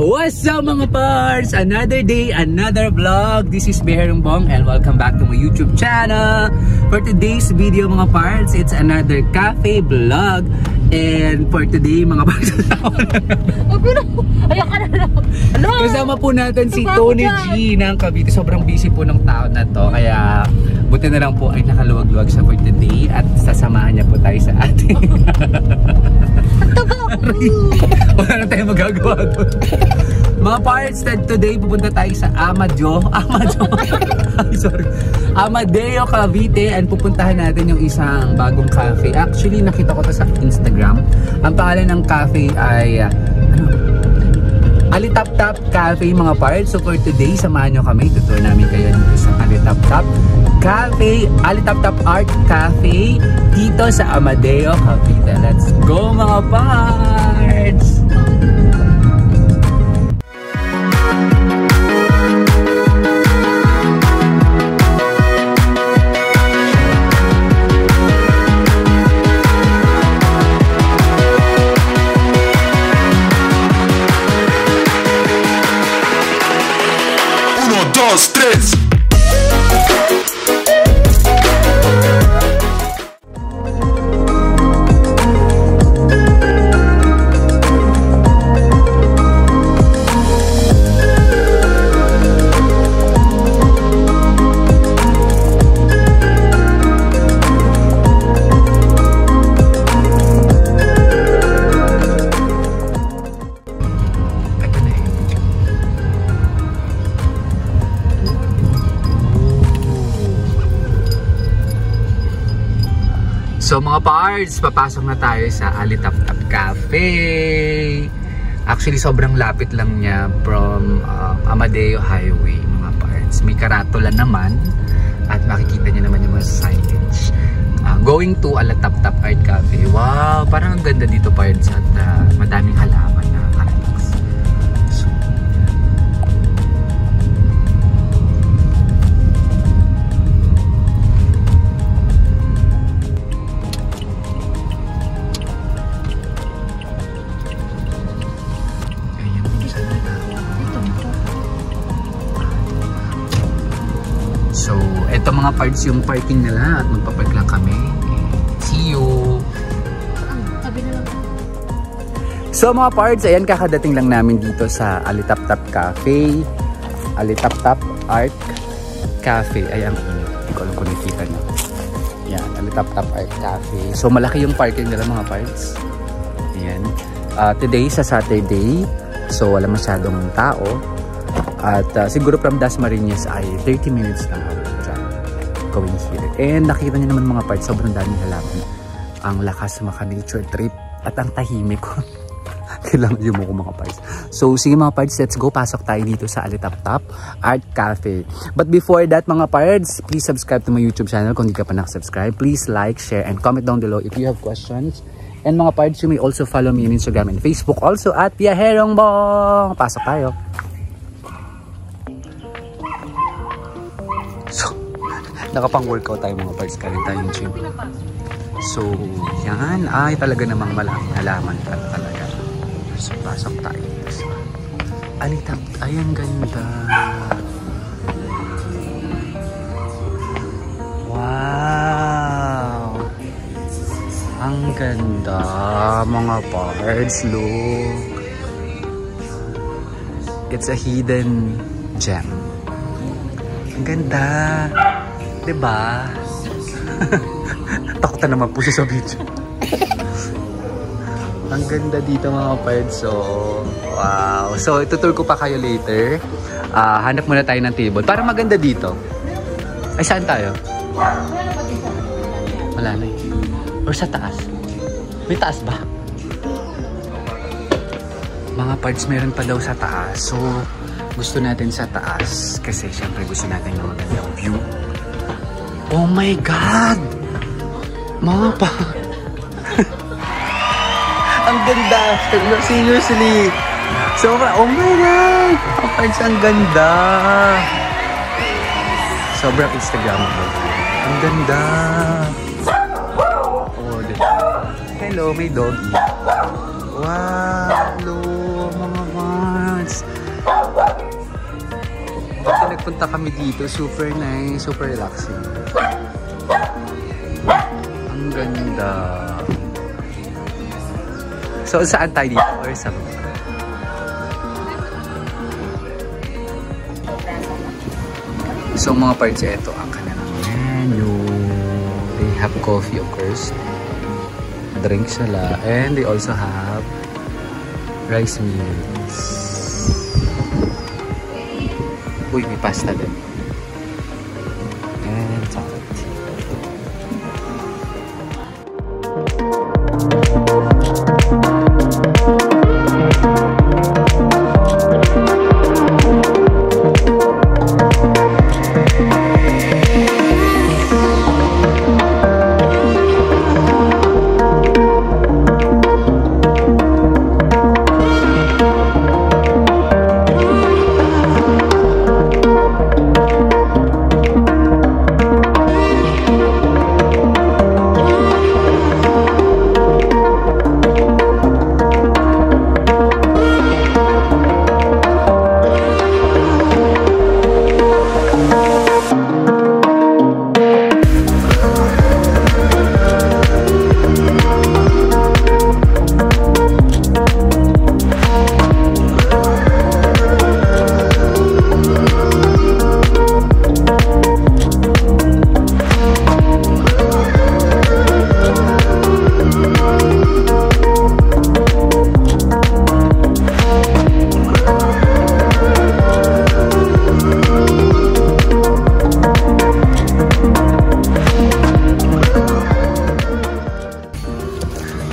What's up mga parts? Another day, another vlog. This is Beherong Bong and welcome back to my YouTube channel. For today's video mga parts, it's another cafe vlog. And for today mga parts, kasama po natin si Tony G ng Cavite. Sobrang busy po ng taon na to, kaya buti na lang po ay nakaluwag-luwag siya for today at sasamahan niya po tayo sa ating wala na tayong magagawa doon. Mga parts, today pupunta tayo sa Amadeo Cavite, and pupuntahan natin yung isang bagong cafe. Actually nakita ko to sa Instagram. Ang pangalan ng cafe ay Alitap-Tap Cafe mga parts. So for today, samahan nyo kami. Tutur namin kayo dito sa Alitap-Tap Cafe, Alitap-Tap Art Cafe dito sa Amadeo Cavite. Let's go mga parts! Dos, tres. So mga parts, papasok na tayo sa Alitap-Tap Cafe. Actually sobrang lapit lang niya from Amadeo Highway mga parts. May karatula naman at makikita niyo naman yung mga signage. Going to Alitap-Tap Art Cafe. Wow, parang ang ganda dito parts at madaming halaman na relax. So, so, eto mga parts yung parking nila at magpapark lang kami. See you! So mga parts, ayan kakadating lang namin dito sa Alitap-Tap Cafe, Alitap-Tap Art Cafe. Ayan, hindi ko alam kung nakita nyo. Ayan, Alitap-Tap Art Cafe. So malaki yung parking nila mga parts. Ayan. Today sa Saturday, so wala masyadong tao. At siguro from Dasmariñas ay 30 minutes lang ako going here. And nakita niyo naman mga parts, sobrang daming halaman. Ang lakas maka-nature trip at ang tahimik ko. Kailangan yung mo mga parts. So sige mga parts, let's go. Pasok tayo dito sa Alitap-Tap Art Cafe. But before that mga parts, please subscribe to my YouTube channel kung hindi ka pa nakasubscribe. Please like, share, and comment down below if you have questions. And mga parts, you may also follow me on Instagram and Facebook. Also at Beherong Bong. Pasok tayo. So, nakapang-workout tayo mga parts, galing tayong gym. So, yan ay talaga namang malaking halaman talaga. So, pasok tayo. Alitap, ay ang ganda. Wow! Ang ganda mga parts, look. It's a hidden gem. Ang ganda. Diba? Takot na naman po siya sa video. Ang ganda dito mga parts. So, wow. So, itutur ko pa kayo later. Hanap muna tayo ng table. Para maganda dito. Ay, saan tayo? Wala na eh. Or sa taas? May taas ba? Mga parts, meron pa daw sa taas. So, gusto natin sa taas kasi syempre gusto natin ng magandang view. Oh my God! Mga pa! Ang ganda! Seriously! Sobra! Oh my God! Mga parts, ang ganda! Sobrang Instagramable. Ang ganda! Oh, hello, may doggy. Wow! Hello, mga parts! nagpunta kami dito. Super nice, super relaxing. Ang ganda. So, saan tayo dito? Or sa baba? So, mga parts, ito ang kanilang menu. They have coffee, of course. Drinks sila. And they also have rice meals. Uy, may pasta din. And salad.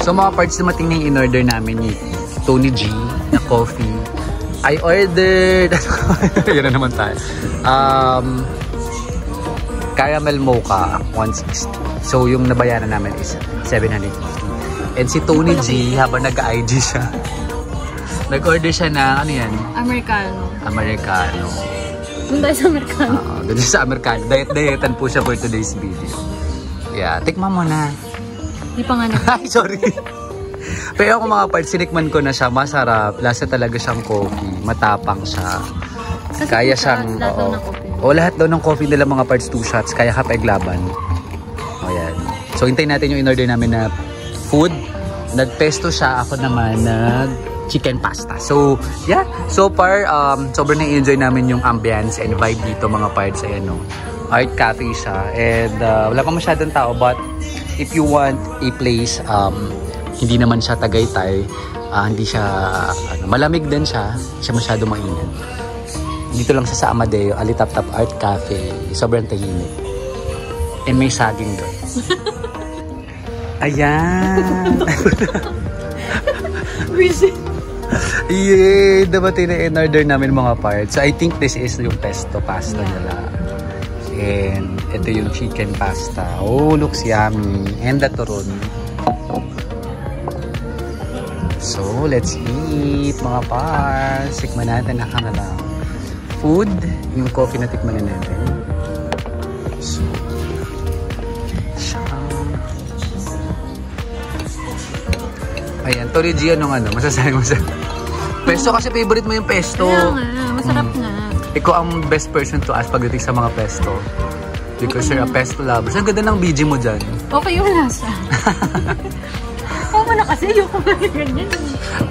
So mga parts, dumating na yung in-order namin ni Tony G na coffee. I ordered... Yun na naman tayo. Caramel mocha, 160. So yung nabayaran namin is 750. And si Tony G, habang nag-IG siya, nag-order siya na, ano yan? Americano. Americano. Doon tayo sa Americano. Doon sa Americano. Diet-dietan po siya for today's video. Yeah, tikman mo na. Di pa nga na. Ay, sorry. Pero ako mga parts, sinikman ko na siya. Masarap. Lasa talaga siyang coffee. Matapang siya. Kasi kaya siyang... lahat daw ng coffee nila mga parts, 2 shots. Kaya kapeglaban. O yan. So, hintayin natin yung in-order namin na food. Nag-pesto siya. Ako naman chicken pasta. So, yeah. So far, sobrang na-enjoy namin yung ambience and vibe dito mga parts. Ayan, no? Art cafe siya. And wala pa masyadong tao, but if you want a place, hindi naman siya Tagaytay, hindi siya, malamig din siya, siya masyado mainit. Dito lang sa Amadeo, Alitap-Tap Art Cafe, sobrang tahimik. And may saging doon. Ayan! Yay! Dapat in-order namin mga parts. So I think this is yung pesto pasta nila. And ito yung chicken pasta. Oh, looks yummy. And the turon. So, let's eat mga pars. Tikman natin ang kanilang food. Yung coffee na tikman na natin. So, ayan, Tori G, anong masasabi mo sa pesto? Kasi favorite mo yung pesto. Kaya nga, masarap nga. Ikaw ang best person to ask pagdating sa mga pesto. Because you're a pesto lover. Ang ganda ng BG mo dyan. Okay yung lasa. Oo na kasi yung ganyan.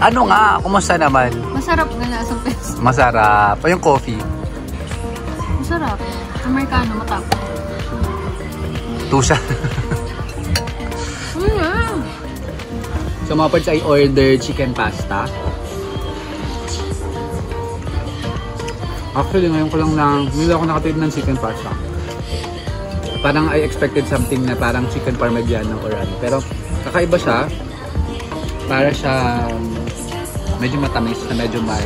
Ano nga? Kumusta naman? Masarap na lasang pesto. Masarap. O yung coffee? Masarap. Americano, matapos. Tusa. So mga parts, I ordered chicken pasta. Actually, ngayon ko lang hindi ako nakatid ng chicken pasta. Parang I expected something na parang chicken parmigiano or ano. Pero kakaiba siya. Para siya medyo matamis na medyo may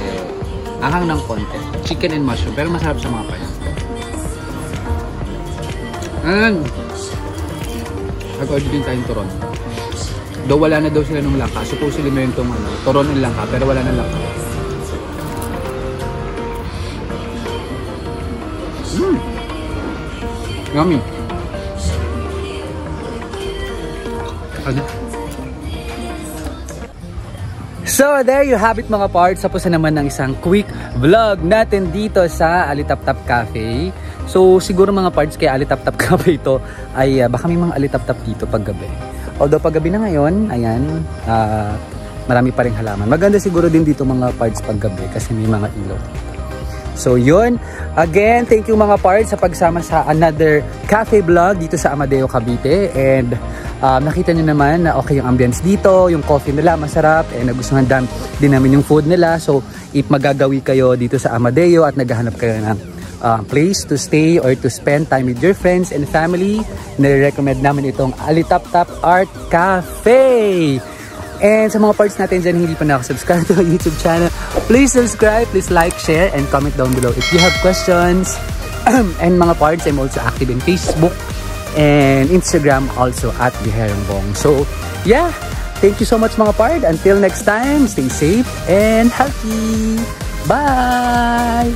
anghang ng konti. Chicken and mushroom. Pero masarap siya mga parts. And nag-order din tayong turon. Though wala na daw sila nung langka. Supposedly meron itong turon and langka. Pero wala na langka. Yummy. So there you have it mga parts. Tapos na naman ng isang quick vlog natin dito sa Alitaptap Cafe. So siguro mga parts kaya Alitaptap Cafe ito ay baka may mga alitaptap dito paggabi. Although paggabi na ngayon, ayan, marami pa ring halaman. Maganda siguro din dito mga parts paggabi kasi may mga ilaw. So yun, again, thank you mga parts sa pagsama sa another cafe vlog dito sa Amadeo, Cavite. And nakita nyo naman na okay yung ambience dito, yung coffee nila masarap, and nagustuhan din namin yung food nila. So if magagawi kayo dito sa Amadeo at naghahanap kayo ng place to stay or to spend time with your friends and family, nire-recommend namin itong Alitaptap Art Cafe. And sa mga parts natin dyan, hindi pa nakasubscribe to our YouTube channel, please subscribe, please like, share, and comment down below if you have questions. And mga parts, I'm also active in Facebook and Instagram also at Biherongbong. So yeah, thank you so much mga part. Until next time, stay safe and healthy. Bye!